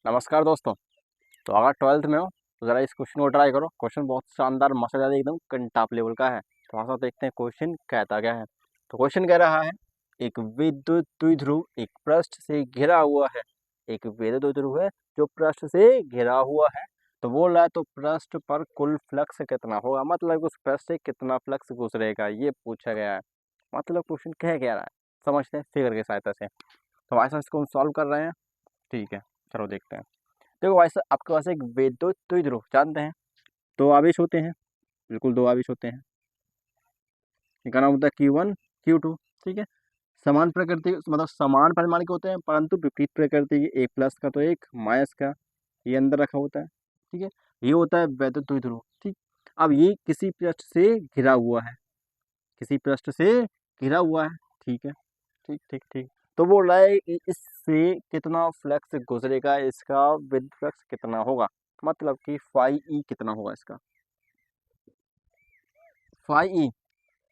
नमस्कार दोस्तों। तो अगर 12th में हो तो ज़रा इस क्वेश्चन को ट्राई करो। क्वेश्चन बहुत शानदार मसालेदार एकदम टॉप लेवल का है। थोड़ा सा देखते हैं क्वेश्चन कहता क्या है। तो क्वेश्चन कह रहा है, एक विद्युत द्विध्रुव एक पृष्ठ से घिरा हुआ है। एक विद्युत द्विध्रुव है जो पृष्ठ से घिरा हुआ है। तो बोल रहा है तो पृष्ठ पर कुल फ्लक्स कितना होगा, मतलब उस पृष्ठ से कितना फ्लक्स गुजरेगा ये पूछा गया है। मतलब क्वेश्चन कह क्या रहा है समझते हैं फिगर की सहायता से। तो ऐसा इसको हम सॉल्व कर रहे हैं। ठीक है, चलो देखते हैं। देखो वैसे आपके पास एक विद्युत द्विध्रुव जानते हैं, दो आवेश होते हैं। बिल्कुल दो आवेश होते हैं। इनका नाम होता है Q1 Q2। ठीक है, समान प्रकृति मतलब समान परिमाण के होते हैं परंतु विपरीत प्रकृति के, एक प्लस का तो एक माइनस का, ये अंदर रखा होता है। ठीक है, ये होता है विद्युत द्विध्रुव। ठीक, अब ये किसी पृष्ठ से घिरा हुआ है, किसी पृष्ठ से घिरा हुआ है। ठीक है, ठीक ठीक ठीक। तो बोल रहा है कि इससे कितना फ्लक्स गुजरेगा, इसका विद्युत फ्लक्स कितना होगा, मतलब कि फाई ई कितना होगा इसका। फाई ई,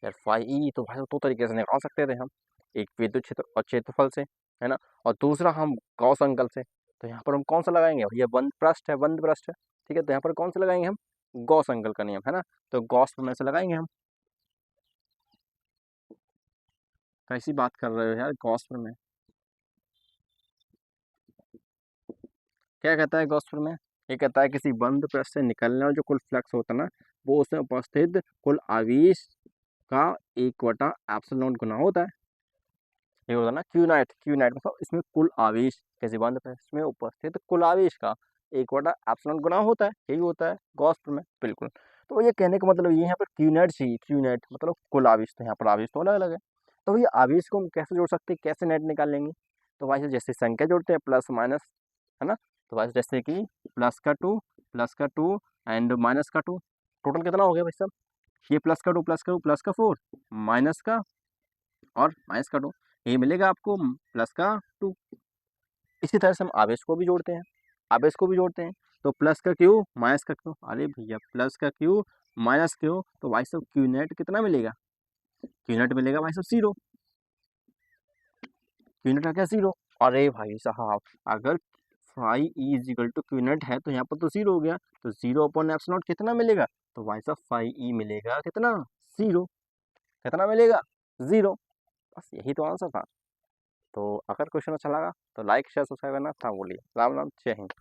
यार फाई ई तो भाई दो तरीके से निकाल सकते थे हम, एक विद्युत क्षेत्र और क्षेत्रफल से, है ना, और दूसरा हम गॉस अंकल से। तो यहाँ पर हम कौन सा लगाएंगे, ये बंद पृष्ठ है, बंद पृष्ठ है। ठीक है, तो यहाँ पर कौन सा लगाएंगे हम, गॉस अंकल का नियम, है ना। तो गॉस में से लगाएंगे हम। कैसी बात कर रहे हो यार, गॉस में क्या कहता है गॉस में, ये कहता है किसी बंद पृष्ठ से निकलने वाला जो कुल फ्लक्स होता है ना, वो उसमें उपस्थित कुल आवेश का 1/ε गुना होता है। ये होता है ना क्यू नाइट मतलब इसमें कुल आवेश, किसी बंद पृष्ठ में उपस्थित कुल आवेश का 1/ε गुना होता है, यही होता है गॉस में। बिल्कुल। तो ये कहने का मतलब ये यहाँ पर क्यू नाइट चाहिए, क्यू नाइट मतलब कुल आवेश, तो यहाँ पर आवेश तो अलग अलग है। तो ये आवेश को हम कैसे जोड़ सकते हैं, कैसे नेट निकाल लेंगे। तो वैसे जैसे संख्या जोड़ते हैं प्लस माइनस, है ना। तो वैसे जैसे कि प्लस का टू एंड माइनस का टू, टोटल कितना हो गया भाई साहब, ये प्लस का 4 माइनस का और माइनस का 2, ये मिलेगा आपको प्लस का 2। इसी तरह से हम आवेश को भी जोड़ते हैं, आवेश को भी जोड़ते हैं। तो प्लस का क्यू माइनस का क्यू, अरे भैया प्लस का क्यू माइनस क्यू, तो भाई साहब क्यू नेट कितना मिलेगा, क्यू नेट मिलेगा भाई साहब 0। क्यू नेट आ गया 0। अरे भाई साहब, अगर phi E is equal to Q net है तो यहाँ पर तो 0 हो गया, तो 0/ε कितना मिलेगा, तो भाई साहब फाई ई मिलेगा कितना, 0। कितना मिलेगा, 0। बस यही तो आंसर था। तो अगर क्वेश्चन अच्छा लगा तो लाइक शेयर सब्सक्राइब करना था, बोलिए राम राम जय हिंद।